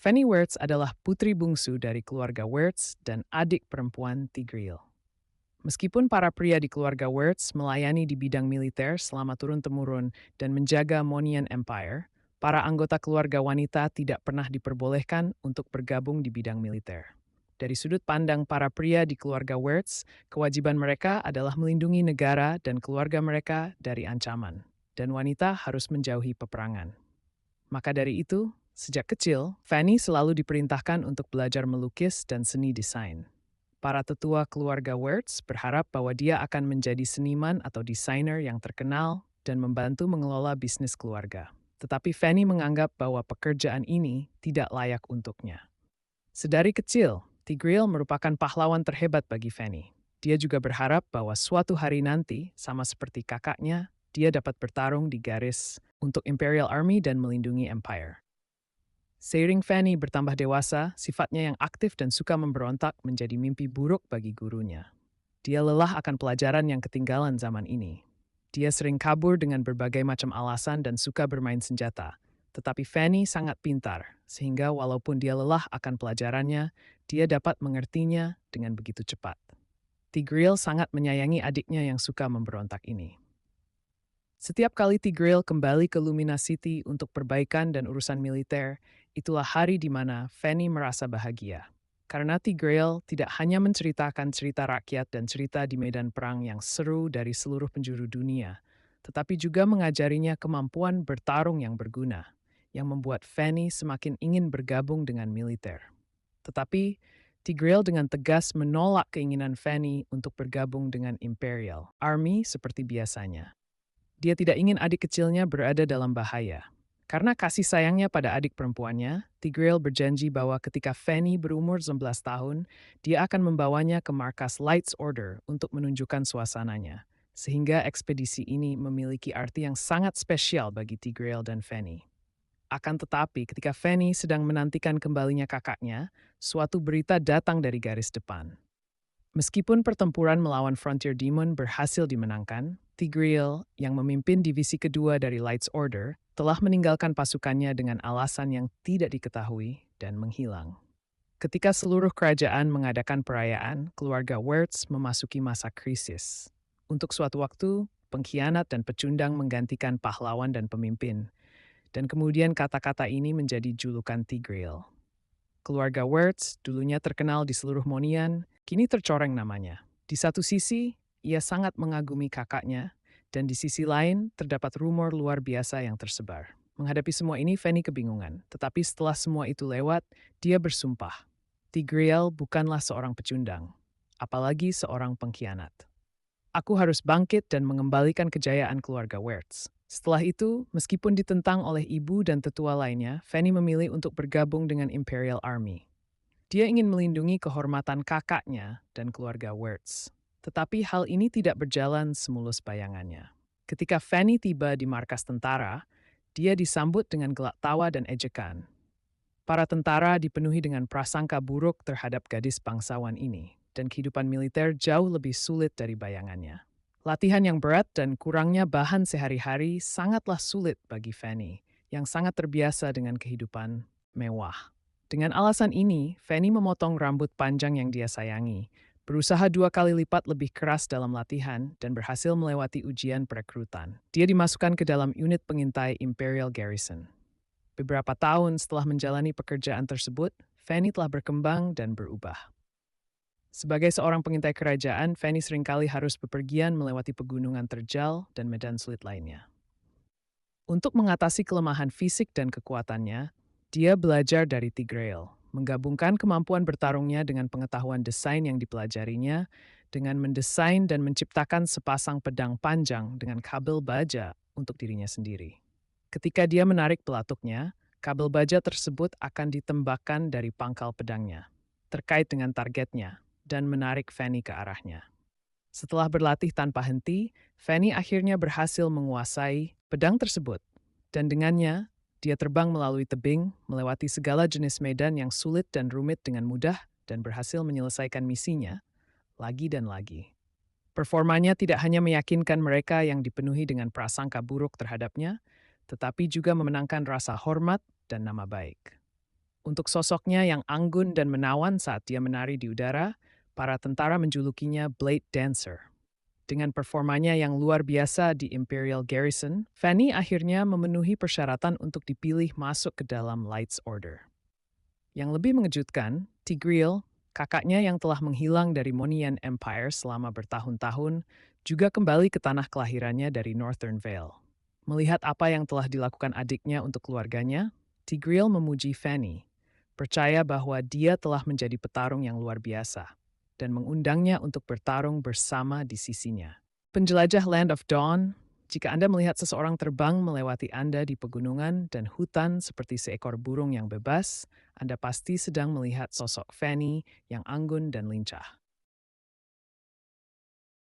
Fanny Wertz adalah putri bungsu dari keluarga Wertz dan adik perempuan Tigreal. Meskipun para pria di keluarga Wertz melayani di bidang militer selama turun-temurun dan menjaga Monian Empire, para anggota keluarga wanita tidak pernah diperbolehkan untuk bergabung di bidang militer. Dari sudut pandang para pria di keluarga Wertz, kewajiban mereka adalah melindungi negara dan keluarga mereka dari ancaman, dan wanita harus menjauhi peperangan. Maka dari itu, sejak kecil, Fanny selalu diperintahkan untuk belajar melukis dan seni desain. Para tetua keluarga Wertz berharap bahwa dia akan menjadi seniman atau desainer yang terkenal dan membantu mengelola bisnis keluarga. Tetapi Fanny menganggap bahwa pekerjaan ini tidak layak untuknya. Sedari kecil, Tigreal merupakan pahlawan terhebat bagi Fanny. Dia juga berharap bahwa suatu hari nanti, sama seperti kakaknya, dia dapat bertarung di garis untuk Imperial Army dan melindungi Empire. Seiring Fanny bertambah dewasa, sifatnya yang aktif dan suka memberontak menjadi mimpi buruk bagi gurunya. Dia lelah akan pelajaran yang ketinggalan zaman ini. Dia sering kabur dengan berbagai macam alasan dan suka bermain senjata. Tetapi Fanny sangat pintar, sehingga walaupun dia lelah akan pelajarannya, dia dapat mengertinya dengan begitu cepat. Tigreal sangat menyayangi adiknya yang suka memberontak ini. Setiap kali Tigreal kembali ke Lumina City untuk perbaikan dan urusan militer, itulah hari di mana Fanny merasa bahagia. Karena Tigreal tidak hanya menceritakan cerita rakyat dan cerita di medan perang yang seru dari seluruh penjuru dunia, tetapi juga mengajarinya kemampuan bertarung yang berguna, yang membuat Fanny semakin ingin bergabung dengan militer. Tetapi, Tigreal dengan tegas menolak keinginan Fanny untuk bergabung dengan Imperial Army seperti biasanya. Dia tidak ingin adik kecilnya berada dalam bahaya. Karena kasih sayangnya pada adik perempuannya, Tigreal berjanji bahwa ketika Fanny berumur 11 tahun, dia akan membawanya ke markas Lights Order untuk menunjukkan suasananya. Sehingga ekspedisi ini memiliki arti yang sangat spesial bagi Tigreal dan Fanny. Akan tetapi ketika Fanny sedang menantikan kembalinya kakaknya, suatu berita datang dari garis depan. Meskipun pertempuran melawan Frontier Demon berhasil dimenangkan, Tigreal, yang memimpin divisi kedua dari Lights Order, telah meninggalkan pasukannya dengan alasan yang tidak diketahui dan menghilang. Ketika seluruh kerajaan mengadakan perayaan, keluarga Wertz memasuki masa krisis. Untuk suatu waktu, pengkhianat dan pecundang menggantikan pahlawan dan pemimpin, dan kemudian kata-kata ini menjadi julukan Tigreal. Keluarga Wertz, dulunya terkenal di seluruh Monian, kini tercoreng namanya. Di satu sisi, ia sangat mengagumi kakaknya, dan di sisi lain, terdapat rumor luar biasa yang tersebar. Menghadapi semua ini, Fanny kebingungan. Tetapi setelah semua itu lewat, dia bersumpah. Tigreal bukanlah seorang pecundang, apalagi seorang pengkhianat. Aku harus bangkit dan mengembalikan kejayaan keluarga Wertz. Setelah itu, meskipun ditentang oleh ibu dan tetua lainnya, Fanny memilih untuk bergabung dengan Imperial Army. Dia ingin melindungi kehormatan kakaknya dan keluarga Wertz. Tetapi hal ini tidak berjalan semulus bayangannya. Ketika Fanny tiba di markas tentara, dia disambut dengan gelak tawa dan ejekan. Para tentara dipenuhi dengan prasangka buruk terhadap gadis bangsawan ini, dan kehidupan militer jauh lebih sulit dari bayangannya. Latihan yang berat dan kurangnya bahan sehari-hari sangatlah sulit bagi Fanny, yang sangat terbiasa dengan kehidupan mewah. Dengan alasan ini, Fanny memotong rambut panjang yang dia sayangi, berusaha 2 kali lipat lebih keras dalam latihan, dan berhasil melewati ujian perekrutan. Dia dimasukkan ke dalam unit pengintai Imperial Garrison. Beberapa tahun setelah menjalani pekerjaan tersebut, Fanny telah berkembang dan berubah. Sebagai seorang pengintai kerajaan, Fanny seringkali harus bepergian melewati pegunungan terjal dan medan sulit lainnya. Untuk mengatasi kelemahan fisik dan kekuatannya, dia belajar dari Tigreal, menggabungkan kemampuan bertarungnya dengan pengetahuan desain yang dipelajarinya, dengan mendesain dan menciptakan sepasang pedang panjang dengan kabel baja untuk dirinya sendiri. Ketika dia menarik pelatuknya, kabel baja tersebut akan ditembakkan dari pangkal pedangnya, terkait dengan targetnya, dan menarik Fanny ke arahnya. Setelah berlatih tanpa henti, Fanny akhirnya berhasil menguasai pedang tersebut. Dan dengannya, dia terbang melalui tebing, melewati segala jenis medan yang sulit dan rumit dengan mudah, dan berhasil menyelesaikan misinya, lagi dan lagi. Performanya tidak hanya meyakinkan mereka yang dipenuhi dengan prasangka buruk terhadapnya, tetapi juga memenangkan rasa hormat dan nama baik. Untuk sosoknya yang anggun dan menawan saat dia menari di udara, para tentara menjulukinya Blade Dancer. Dengan performanya yang luar biasa di Imperial Garrison, Fanny akhirnya memenuhi persyaratan untuk dipilih masuk ke dalam Lights Order. Yang lebih mengejutkan, Tigreal, kakaknya yang telah menghilang dari Monian Empire selama bertahun-tahun, juga kembali ke tanah kelahirannya dari Northern Vale. Melihat apa yang telah dilakukan adiknya untuk keluarganya, Tigreal memuji Fanny, percaya bahwa dia telah menjadi petarung yang luar biasa, dan mengundangnya untuk bertarung bersama di sisinya. Penjelajah Land of Dawn, jika Anda melihat seseorang terbang melewati Anda di pegunungan dan hutan seperti seekor burung yang bebas, Anda pasti sedang melihat sosok Fanny yang anggun dan lincah.